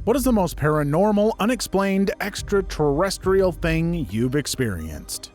What is the most paranormal, unexplained, extraterrestrial thing you've experienced?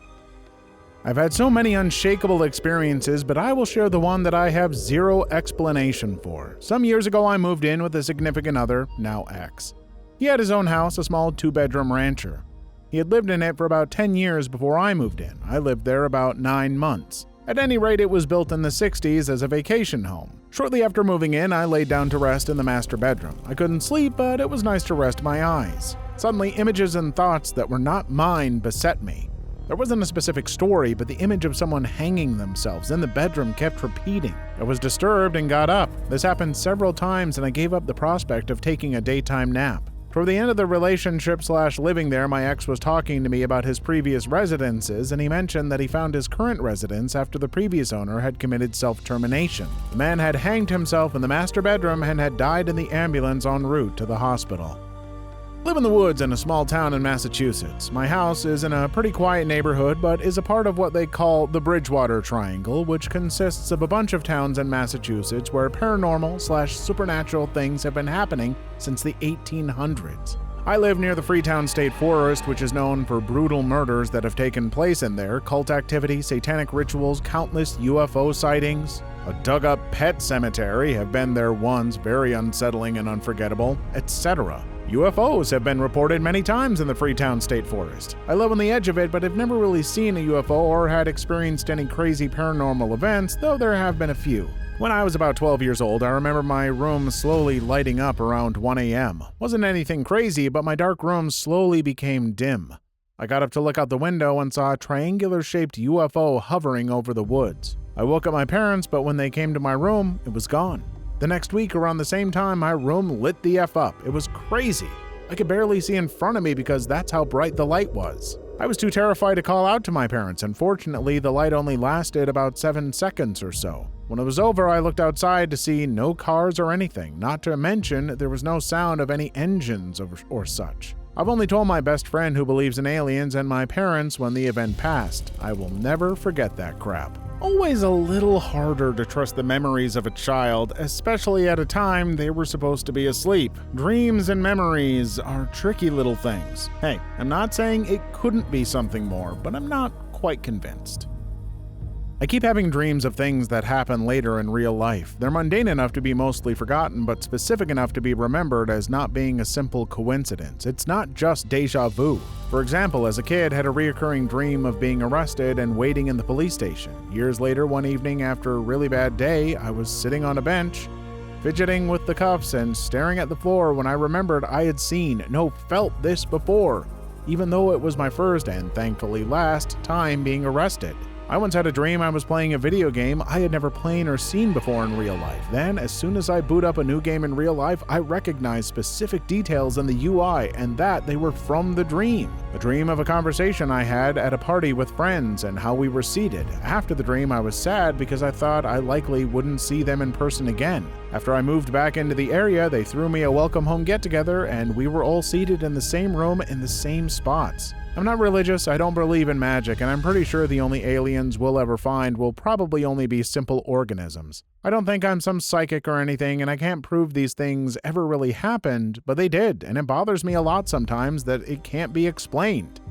I've had so many unshakable experiences, but I will share the one that I have zero explanation for. Some years ago, I moved in with a significant other, now ex. He had his own house, a small 2-bedroom rancher. He had lived in it for about 10 years before I moved in. I lived there about 9 months. At any rate, it was built in the 60s as a vacation home. Shortly after moving in, I laid down to rest in the master bedroom. I couldn't sleep, but it was nice to rest my eyes. Suddenly, images and thoughts that were not mine beset me. There wasn't a specific story, but the image of someone hanging themselves in the bedroom kept repeating. I was disturbed and got up. This happened several times, and I gave up the prospect of taking a daytime nap. Toward the end of the relationship/living there, my ex was talking to me about his previous residences, and he mentioned that he found his current residence after the previous owner had committed self-termination. The man had hanged himself in the master bedroom and had died in the ambulance en route to the hospital. I live in the woods in a small town in Massachusetts. My house is in a pretty quiet neighborhood, but is a part of what they call the Bridgewater Triangle, which consists of a bunch of towns in Massachusetts where paranormal/supernatural things have been happening since the 1800s. I live near the Freetown State Forest, which is known for brutal murders that have taken place in there, cult activity, satanic rituals, countless UFO sightings. A dug-up pet cemetery have been there once, very unsettling and unforgettable, etc. UFOs have been reported many times in the Freetown State Forest. I live on the edge of it, but have never really seen a UFO or had experienced any crazy paranormal events, though there have been a few. When I was about 12 years old, I remember my room slowly lighting up around 1 a.m. Wasn't anything crazy, but my dark room slowly became dim. I got up to look out the window and saw a triangular-shaped UFO hovering over the woods. I woke up my parents, but when they came to my room, it was gone. The next week, around the same time, my room lit the F up. It was crazy. I could barely see in front of me because that's how bright the light was. I was too terrified to call out to my parents, and fortunately, the light only lasted about 7 seconds or so. When it was over, I looked outside to see no cars or anything, not to mention there was no sound of any engines or such. I've only told my best friend who believes in aliens and my parents when the event passed. I will never forget that crap. Always a little harder to trust the memories of a child, especially at a time they were supposed to be asleep. Dreams and memories are tricky little things. Hey, I'm not saying it couldn't be something more, but I'm not quite convinced. I keep having dreams of things that happen later in real life. They're mundane enough to be mostly forgotten, but specific enough to be remembered as not being a simple coincidence. It's not just déjà vu. For example, as a kid, I had a reoccurring dream of being arrested and waiting in the police station. Years later, one evening after a really bad day, I was sitting on a bench, fidgeting with the cuffs and staring at the floor when I remembered I had felt this before, even though it was my first and thankfully last time being arrested. I once had a dream I was playing a video game I had never played or seen before in real life. Then, as soon as I boot up a new game in real life, I recognize specific details in the UI and that they were from the dream. The dream of a conversation I had at a party with friends and how we were seated. After the dream, I was sad because I thought I likely wouldn't see them in person again. After I moved back into the area, they threw me a welcome home get-together and we were all seated in the same room in the same spots. I'm not religious, I don't believe in magic, and I'm pretty sure the only aliens we'll ever find will probably only be simple organisms. I don't think I'm some psychic or anything, and I can't prove these things ever really happened, but they did, and it bothers me a lot sometimes that it can't be explained.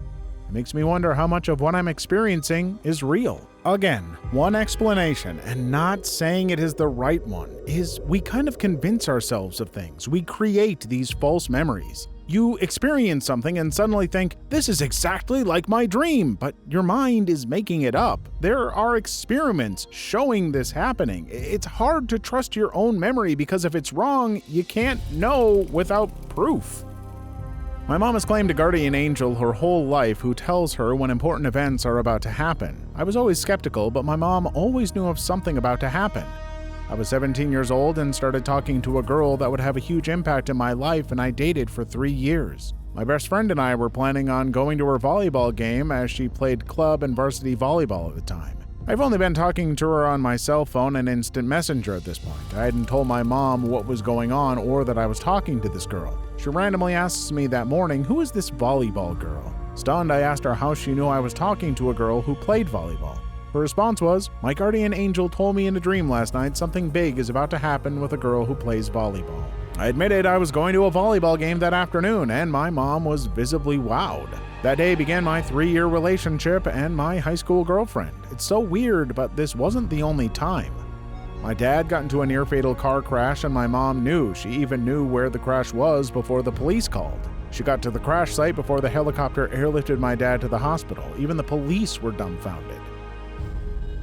It makes me wonder how much of what I'm experiencing is real. Again, one explanation, and not saying it is the right one, is we kind of convince ourselves of things. We create these false memories. You experience something and suddenly think, this is exactly like my dream, but your mind is making it up. There are experiments showing this happening. It's hard to trust your own memory because if it's wrong, you can't know without proof. My mom has claimed a guardian angel her whole life who tells her when important events are about to happen. I was always skeptical, but my mom always knew of something about to happen. I was 17 years old and started talking to a girl that would have a huge impact in my life, and I dated for 3 years. My best friend and I were planning on going to her volleyball game as she played club and varsity volleyball at the time. I've only been talking to her on my cell phone and instant messenger at this point. I hadn't told my mom what was going on or that I was talking to this girl. She randomly asks me that morning, "Who is this volleyball girl?" Stunned, I asked her how she knew I was talking to a girl who played volleyball. Her response was, "My guardian angel told me in a dream last night something big is about to happen with a girl who plays volleyball." I admitted I was going to a volleyball game that afternoon, and my mom was visibly wowed. That day began my 3-year relationship and my high school girlfriend. It's so weird, but this wasn't the only time. My dad got into a near-fatal car crash, and my mom knew. She even knew where the crash was before the police called. She got to the crash site before the helicopter airlifted my dad to the hospital. Even the police were dumbfounded.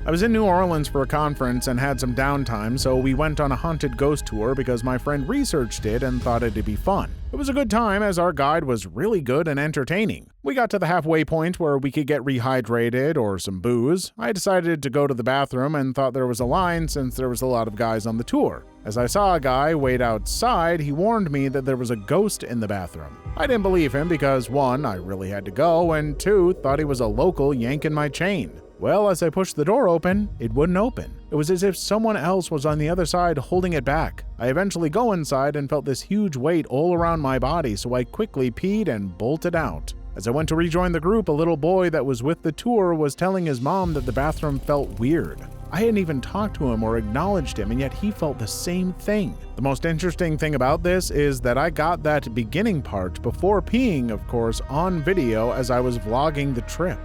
I was in New Orleans for a conference and had some downtime, so we went on a haunted ghost tour because my friend researched it and thought it'd be fun. It was a good time as our guide was really good and entertaining. We got to the halfway point where we could get rehydrated or some booze. I decided to go to the bathroom and thought there was a line since there was a lot of guys on the tour. As I saw a guy wait outside, he warned me that there was a ghost in the bathroom. I didn't believe him because 1, I really had to go, and 2, thought he was a local yanking my chain. Well, as I pushed the door open, it wouldn't open. It was as if someone else was on the other side holding it back. I eventually go inside and felt this huge weight all around my body, so I quickly peed and bolted out. As I went to rejoin the group, a little boy that was with the tour was telling his mom that the bathroom felt weird. I hadn't even talked to him or acknowledged him, and yet he felt the same thing. The most interesting thing about this is that I got that beginning part before peeing, of course, on video as I was vlogging the trip.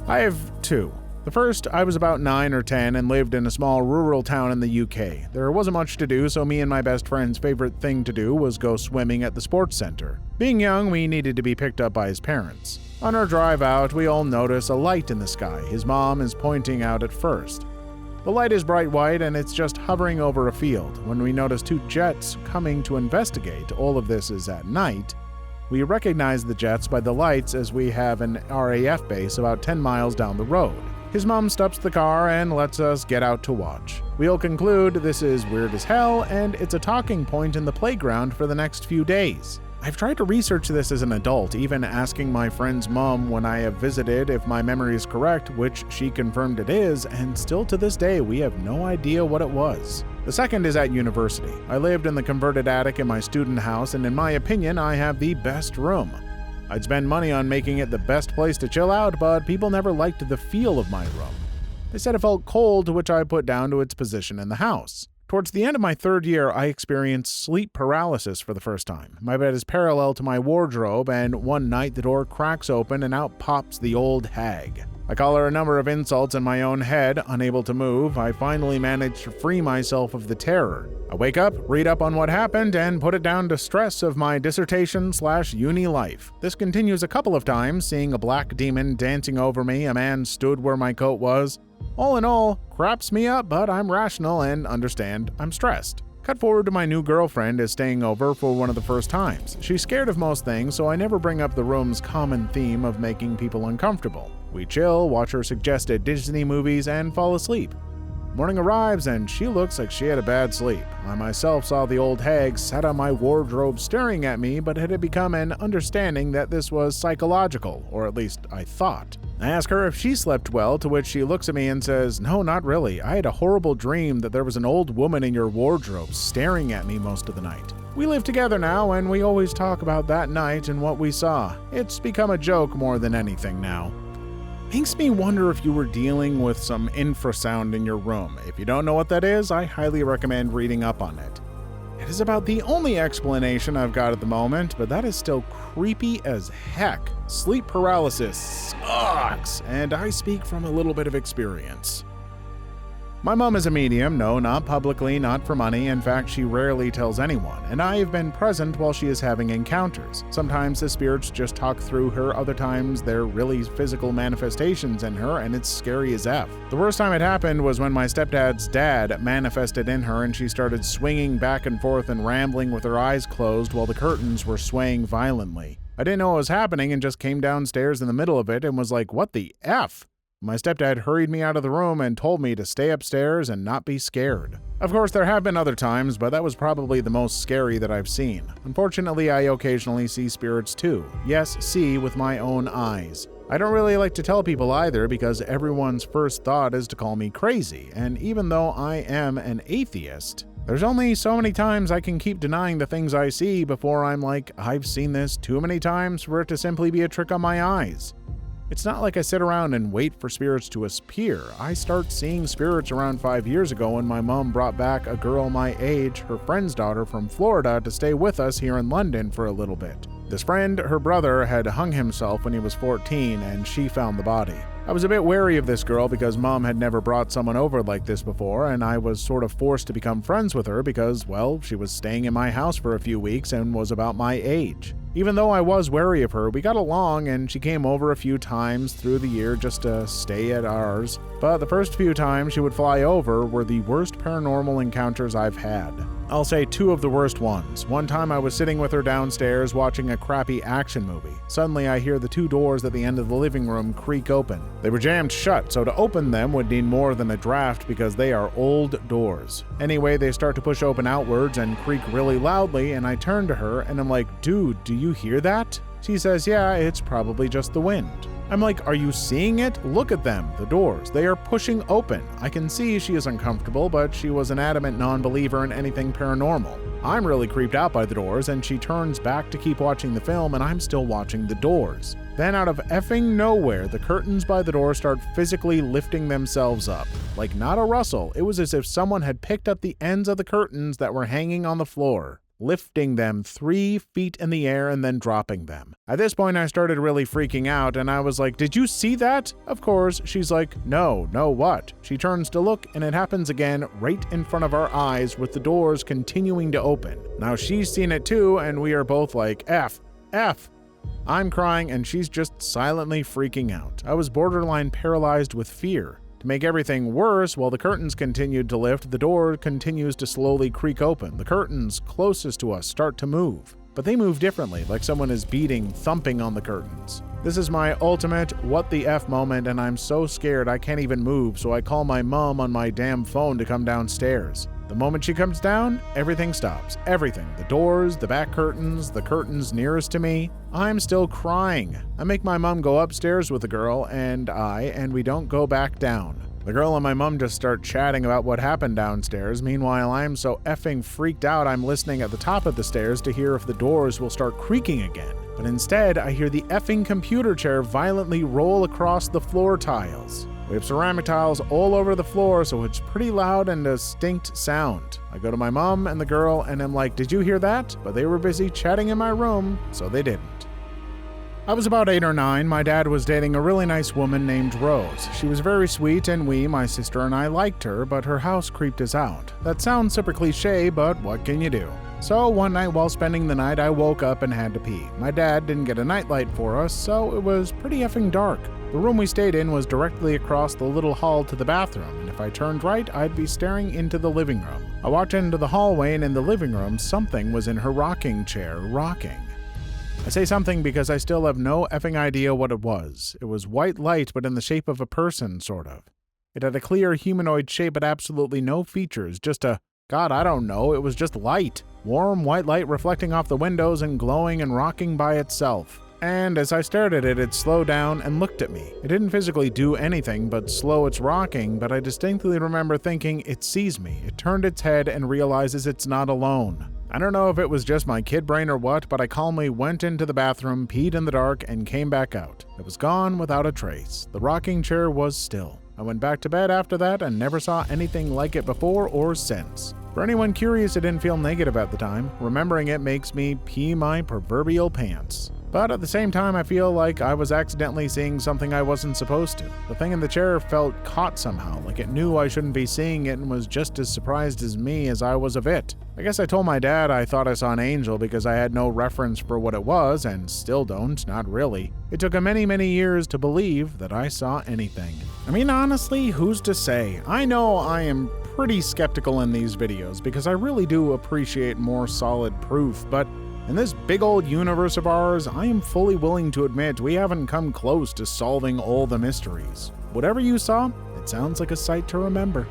I have 2. The first, I was about 9 or 10 and lived in a small rural town in the UK. There wasn't much to do, so me and my best friend's favorite thing to do was go swimming at the sports center. Being young, we needed to be picked up by his parents. On our drive out, we all notice a light in the sky. His mom is pointing out at first. The light is bright white and it's just hovering over a field. When we notice 2 jets coming to investigate, all of this is at night, we recognize the jets by the lights as we have an RAF base about 10 miles down the road. His mom stops the car and lets us get out to watch. We all conclude this is weird as hell, and it's a talking point in the playground for the next few days. I've tried to research this as an adult, even asking my friend's mom when I have visited if my memory is correct, which she confirmed it is, and still to this day we have no idea what it was. The second is at university. I lived in the converted attic in my student house, and in my opinion, I have the best room. I'd spend money on making it the best place to chill out, but people never liked the feel of my room. They said it felt cold, which I put down to its position in the house. Towards the end of my 3rd year, I experienced sleep paralysis for the first time. My bed is parallel to my wardrobe, and one night the door cracks open and out pops the old hag. I call her a number of insults in my own head. Unable to move, I finally manage to free myself of the terror. I wake up, read up on what happened, and put it down to stress of my dissertation/uni life. This continues a couple of times, seeing a black demon dancing over me, a man stood where my coat was. All in all, craps me up, but I'm rational and understand I'm stressed. Cut forward to my new girlfriend is staying over for one of the first times. She's scared of most things, so I never bring up the room's common theme of making people uncomfortable. We chill, watch her suggested Disney movies, and fall asleep. Morning arrives and she looks like she had a bad sleep. I myself saw the old hag sat on my wardrobe staring at me, but it had become an understanding that this was psychological, or at least I thought. I ask her if she slept well, to which she looks at me and says, "No, not really. I had a horrible dream that there was an old woman in your wardrobe staring at me most of the night." We live together now, and we always talk about that night and what we saw. It's become a joke more than anything now. Makes me wonder if you were dealing with some infrasound in your room. If you don't know what that is, I highly recommend reading up on it. It is about the only explanation I've got at the moment, but that is still creepy as heck. Sleep paralysis sucks, and I speak from a little bit of experience. My mom is a medium, no, not publicly, not for money. In fact, she rarely tells anyone, and I have been present while she is having encounters. Sometimes the spirits just talk through her, other times they're really physical manifestations in her, and it's scary as F. The worst time it happened was when my stepdad's dad manifested in her and she started swinging back and forth and rambling with her eyes closed while the curtains were swaying violently. I didn't know what was happening and just came downstairs in the middle of it and was like, "What the F?" My stepdad hurried me out of the room and told me to stay upstairs and not be scared. Of course, there have been other times, but that was probably the most scary that I've seen. Unfortunately, I occasionally see spirits too. Yes, see with my own eyes. I don't really like to tell people either because everyone's first thought is to call me crazy, and even though I am an atheist, there's only so many times I can keep denying the things I see before I'm like, I've seen this too many times for it to simply be a trick on my eyes. It's not like I sit around and wait for spirits to appear. I start seeing spirits around 5 years ago when my mom brought back a girl my age, her friend's daughter from Florida, to stay with us here in London for a little bit. This friend, her brother, had hung himself when he was 14 and she found the body. I was a bit wary of this girl because Mom had never brought someone over like this before, and I was sort of forced to become friends with her because, well, she was staying in my house for a few weeks and was about my age. Even though I was wary of her, we got along and she came over a few times through the year just to stay at ours. But the first few times she would fly over were the worst paranormal encounters I've had. I'll say 2 of the worst ones. One time I was sitting with her downstairs watching a crappy action movie. Suddenly I hear the 2 doors at the end of the living room creak open. They were jammed shut, so to open them would need more than a draft because they are old doors. Anyway, they start to push open outwards and creak really loudly, and I turn to her and I'm like, "Dude, do you hear that?" She says, "Yeah, it's probably just the wind." I'm like, "Are you seeing it? Look at them, the doors. They are pushing open." I can see she is uncomfortable, but she was an adamant non-believer in anything paranormal. I'm really creeped out by the doors, and she turns back to keep watching the film, and I'm still watching the doors. Then out of effing nowhere, the curtains by the door start physically lifting themselves up. Like not a rustle, it was as if someone had picked up the ends of the curtains that were hanging on the floor, lifting them 3 feet in the air and then dropping them. At this point, I started really freaking out, and I was like, "Did you see that?" Of course, she's like, No, what?" She turns to look, and it happens again right in front of our eyes with the doors continuing to open. Now she's seen it too, and we are both like, F. I'm crying, and she's just silently freaking out. I was borderline paralyzed with fear. To make everything worse, while the curtains continued to lift, the door continues to slowly creak open. The curtains closest to us start to move, but they move differently, like someone is thumping on the curtains. This is my ultimate what the F moment, and I'm so scared I can't even move, so I call my mom on my damn phone to come downstairs. The moment she comes down, everything stops. Everything. The doors, the back curtains, the curtains nearest to me. I'm still crying. I make my mom go upstairs with the girl and we don't go back down. The girl and my mom just start chatting about what happened downstairs. Meanwhile, I'm so effing freaked out I'm listening at the top of the stairs to hear if the doors will start creaking again. But instead, I hear the effing computer chair violently roll across the floor tiles. We have ceramic tiles all over the floor, so it's pretty loud and a distinct sound. I go to my mom and the girl and I'm like, "Did you hear that?" But they were busy chatting in my room, so they didn't. I was about 8 or 9. My dad was dating a really nice woman named Rose. She was very sweet, and my sister and I, liked her, but her house creeped us out. That sounds super cliche, but what can you do? So one night while spending the night, I woke up and had to pee. My dad didn't get a nightlight for us, so it was pretty effing dark. The room we stayed in was directly across the little hall to the bathroom, and if I turned right, I'd be staring into the living room. I walked into the hallway, and in the living room, something was in her rocking chair, rocking. I say something because I still have no effing idea what it was. It was white light, but in the shape of a person, sort of. It had a clear humanoid shape, but absolutely no features, just a, God, I don't know, it was just light. Warm white light reflecting off the windows and glowing and rocking by itself. And as I stared at it, it slowed down and looked at me. It didn't physically do anything but slow its rocking, but I distinctly remember thinking it sees me. It turned its head and realizes it's not alone. I don't know if it was just my kid brain or what, but I calmly went into the bathroom, peed in the dark, and came back out. It was gone without a trace. The rocking chair was still. I went back to bed after that and never saw anything like it before or since. For anyone curious, it didn't feel negative at the time. Remembering it makes me pee my proverbial pants. But at the same time, I feel like I was accidentally seeing something I wasn't supposed to. The thing in the chair felt caught somehow, like it knew I shouldn't be seeing it and was just as surprised as me as I was of it. I guess I told my dad I thought I saw an angel because I had no reference for what it was, and still don't, not really. It took him many, many years to believe that I saw anything. I mean, honestly, who's to say? I know I am pretty skeptical in these videos because I really do appreciate more solid proof, but in this big old universe of ours, I am fully willing to admit we haven't come close to solving all the mysteries. Whatever you saw, it sounds like a sight to remember.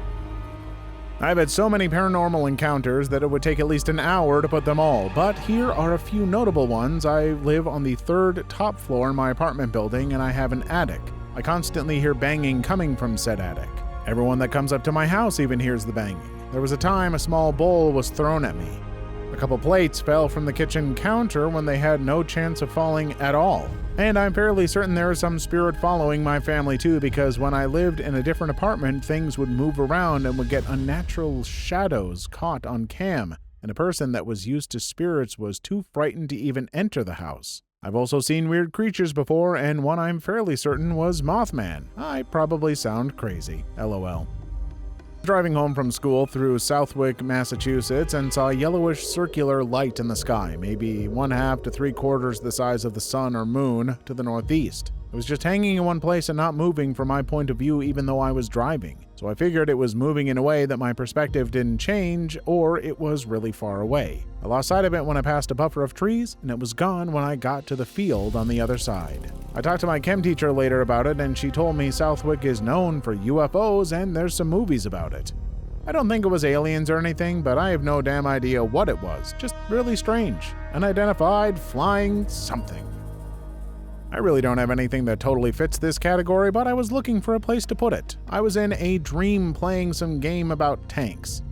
I've had so many paranormal encounters that it would take at least an hour to put them all, but here are a few notable ones. I live on the 3rd top floor in my apartment building, and I have an attic. I constantly hear banging coming from said attic. Everyone that comes up to my house even hears the banging. There was a time a small bowl was thrown at me. A couple plates fell from the kitchen counter when they had no chance of falling at all. And I'm fairly certain there is some spirit following my family too, because when I lived in a different apartment, things would move around and would get unnatural shadows caught on cam, and a person that was used to spirits was too frightened to even enter the house. I've also seen weird creatures before, and one I'm fairly certain was Mothman. I probably sound crazy. LOL. Driving home from school through Southwick, Massachusetts, and saw a yellowish circular light in the sky, maybe 1/2 to 3/4 the size of the sun or moon, to the northeast. It was just hanging in one place and not moving from my point of view even though I was driving. So I figured it was moving in a way that my perspective didn't change, or it was really far away. I lost sight of it when I passed a buffer of trees, and it was gone when I got to the field on the other side. I talked to my chem teacher later about it, and she told me Southwick is known for UFOs and there's some movies about it. I don't think it was aliens or anything, but I have no damn idea what it was. Just really strange. Unidentified, flying something. I really don't have anything that totally fits this category, but I was looking for a place to put it. I was in a dream playing some game about tanks.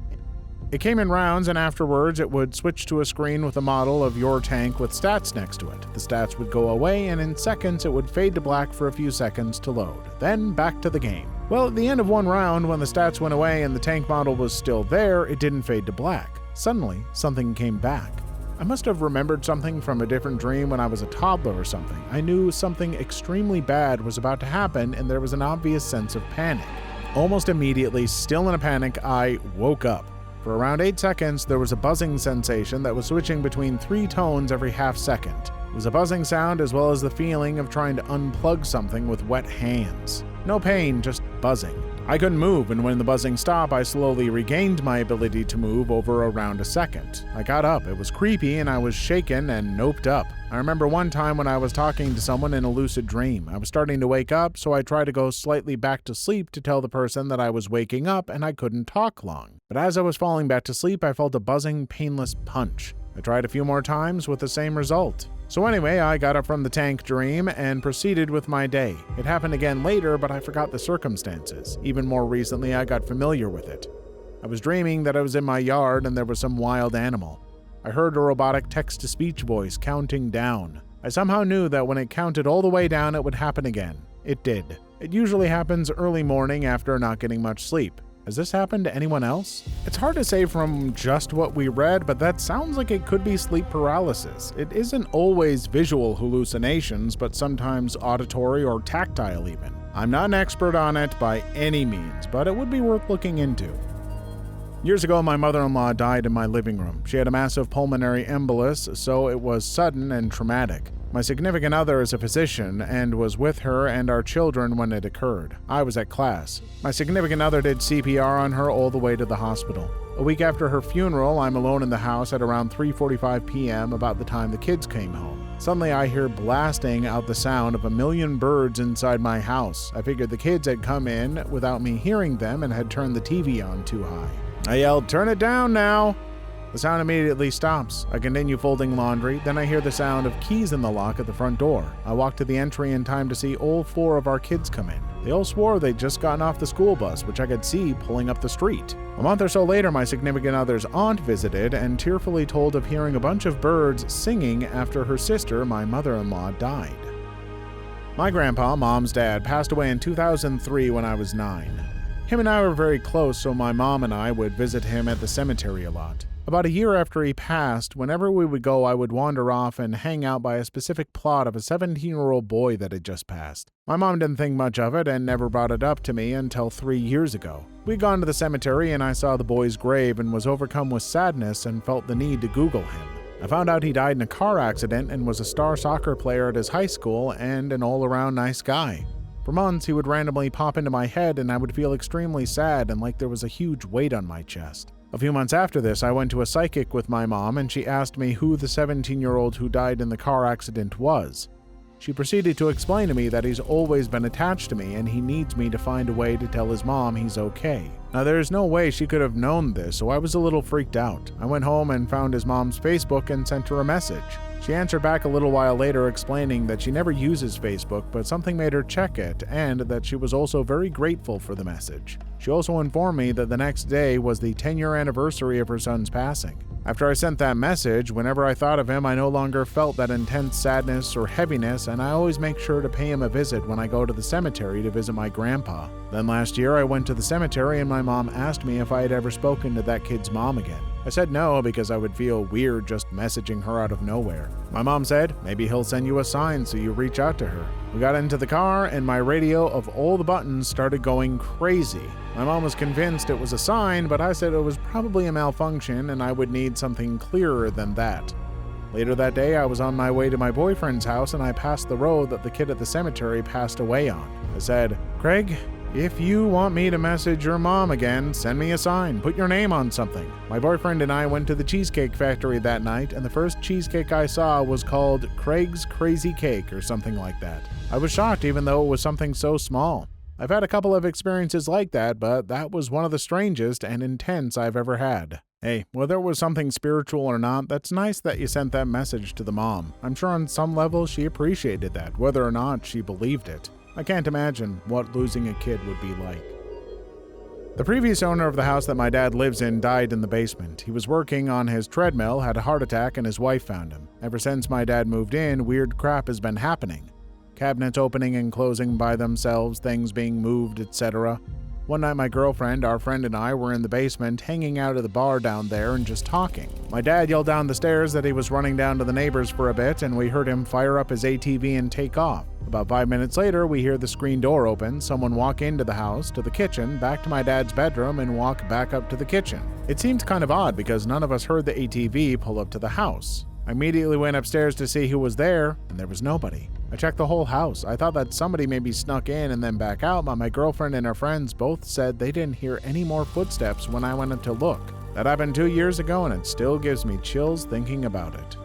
It came in rounds, and afterwards it would switch to a screen with a model of your tank with stats next to it. The stats would go away, and in seconds it would fade to black for a few seconds to load. Then back to the game. Well, at the end of one round, when the stats went away and the tank model was still there, it didn't fade to black. Suddenly, something came back. I must have remembered something from a different dream when I was a toddler or something. I knew something extremely bad was about to happen, and there was an obvious sense of panic. Almost immediately, still in a panic, I woke up. For around 8 seconds, there was a buzzing sensation that was switching between 3 tones every half second. It was a buzzing sound as well as the feeling of trying to unplug something with wet hands. No pain, just buzzing. I couldn't move, and when the buzzing stopped, I slowly regained my ability to move over around a second. I got up. It was creepy, and I was shaken and noped up. I remember one time when I was talking to someone in a lucid dream. I was starting to wake up, so I tried to go slightly back to sleep to tell the person that I was waking up, and I couldn't talk long. But as I was falling back to sleep, I felt a buzzing, painless punch. I tried a few more times with the same result. So anyway, I got up from the tank dream and proceeded with my day. It happened again later, but I forgot the circumstances. Even more recently, I got familiar with it. I was dreaming that I was in my yard and there was some wild animal. I heard a robotic text-to-speech voice counting down. I somehow knew that when it counted all the way down, it would happen again. It did. It usually happens early morning after not getting much sleep. Has this happened to anyone else? It's hard to say from just what we read, but that sounds like it could be sleep paralysis. It isn't always visual hallucinations, but sometimes auditory or tactile even. I'm not an expert on it by any means, but it would be worth looking into. Years ago, my mother-in-law died in my living room. She had a massive pulmonary embolus, so it was sudden and traumatic. My significant other is a physician and was with her and our children when it occurred. I was at class. My significant other did CPR on her all the way to the hospital. A week after her funeral, I'm alone in the house at around 3:45 p.m. about the time the kids came home. Suddenly, I hear blasting out the sound of a million birds inside my house. I figured the kids had come in without me hearing them and had turned the TV on too high. I yelled, "Turn it down now!" The sound immediately stops. I continue folding laundry, then I hear the sound of keys in the lock at the front door. I walk to the entry in time to see all 4 of our kids come in. They all swore they'd just gotten off the school bus, which I could see pulling up the street. A month or so later, my significant other's aunt visited and tearfully told of hearing a bunch of birds singing after her sister, my mother-in-law, died. My grandpa, Mom's dad, passed away in 2003 when I was 9. Him and I were very close, so my mom and I would visit him at the cemetery a lot. About a year after he passed, whenever we would go, I would wander off and hang out by a specific plot of a 17-year-old boy that had just passed. My mom didn't think much of it and never brought it up to me until 3 years ago. We'd gone to the cemetery and I saw the boy's grave and was overcome with sadness and felt the need to Google him. I found out he died in a car accident and was a star soccer player at his high school and an all-around nice guy. For months, he would randomly pop into my head and I would feel extremely sad and like there was a huge weight on my chest. A few months after this, I went to a psychic with my mom and she asked me who the 17-year-old who died in the car accident was. She proceeded to explain to me that he's always been attached to me and he needs me to find a way to tell his mom he's okay. Now, there's no way she could have known this, so I was a little freaked out. I went home and found his mom's Facebook and sent her a message. She answered back a little while later explaining that she never uses Facebook, but something made her check it, and that she was also very grateful for the message. She also informed me that the next day was the 10-year anniversary of her son's passing. After I sent that message, whenever I thought of him, I no longer felt that intense sadness or heaviness, and I always make sure to pay him a visit when I go to the cemetery to visit my grandpa. Then last year, I went to the cemetery and my mom asked me if I had ever spoken to that kid's mom again. I said no because I would feel weird just messaging her out of nowhere. My mom said, maybe he'll send you a sign so you reach out to her. We got into the car and my radio of all the buttons started going crazy. My mom was convinced it was a sign, but I said it was probably a malfunction and I would need something clearer than that. Later that day, I was on my way to my boyfriend's house and I passed the road that the kid at the cemetery passed away on. I said, Craig, if you want me to message your mom again, send me a sign. Put your name on something. My boyfriend and I went to the Cheesecake Factory that night, and the first cheesecake I saw was called Craig's Crazy Cake or something like that. I was shocked even though it was something so small. I've had a couple of experiences like that, but that was one of the strangest and intense I've ever had. Hey, whether it was something spiritual or not, that's nice that you sent that message to the mom. I'm sure on some level she appreciated that, whether or not she believed it. I can't imagine what losing a kid would be like. The previous owner of the house that my dad lives in died in the basement. He was working on his treadmill, had a heart attack, and his wife found him. Ever since my dad moved in, weird crap has been happening. Cabinets opening and closing by themselves, things being moved, etc. One night my girlfriend, our friend, and I were in the basement hanging out at the bar down there and just talking. My dad yelled down the stairs that he was running down to the neighbors for a bit, and we heard him fire up his ATV and take off. About 5 minutes later, we hear the screen door open, someone walk into the house, to the kitchen, back to my dad's bedroom, and walk back up to the kitchen. It seemed kind of odd because none of us heard the ATV pull up to the house. I immediately went upstairs to see who was there, and there was nobody. I checked the whole house. I thought that somebody maybe snuck in and then back out, but my girlfriend and her friends both said they didn't hear any more footsteps when I went up to look. That happened 2 years ago, and it still gives me chills thinking about it.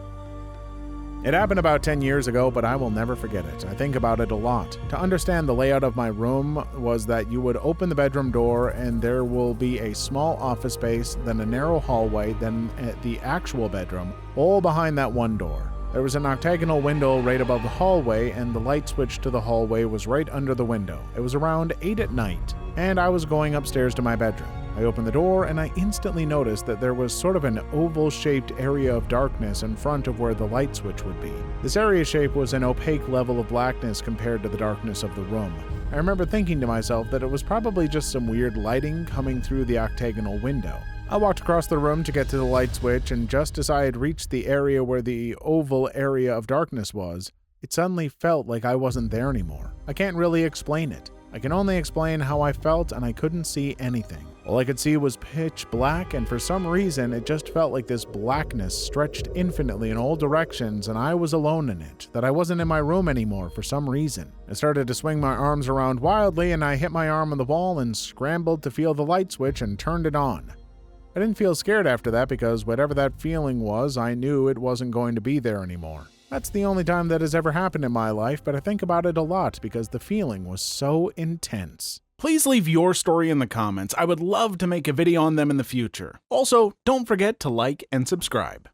It happened about 10 years ago, but I will never forget it. I think about it a lot. To understand the layout of my room was that you would open the bedroom door and there will be a small office space, then a narrow hallway, then the actual bedroom, all behind that one door. There was an octagonal window right above the hallway, and the light switch to the hallway was right under the window. It was around 8 at night, and I was going upstairs to my bedroom. I opened the door, and I instantly noticed that there was sort of an oval-shaped area of darkness in front of where the light switch would be. This area shape was an opaque level of blackness compared to the darkness of the room. I remember thinking to myself that it was probably just some weird lighting coming through the octagonal window. I walked across the room to get to the light switch, and just as I had reached the area where the oval area of darkness was, it suddenly felt like I wasn't there anymore. I can't really explain it. I can only explain how I felt, and I couldn't see anything. All I could see was pitch black, and for some reason, it just felt like this blackness stretched infinitely in all directions, and I was alone in it, that I wasn't in my room anymore for some reason. I started to swing my arms around wildly, and I hit my arm on the wall and scrambled to feel the light switch and turned it on. I didn't feel scared after that because whatever that feeling was, I knew it wasn't going to be there anymore. That's the only time that has ever happened in my life, but I think about it a lot because the feeling was so intense. Please leave your story in the comments. I would love to make a video on them in the future. Also, don't forget to like and subscribe.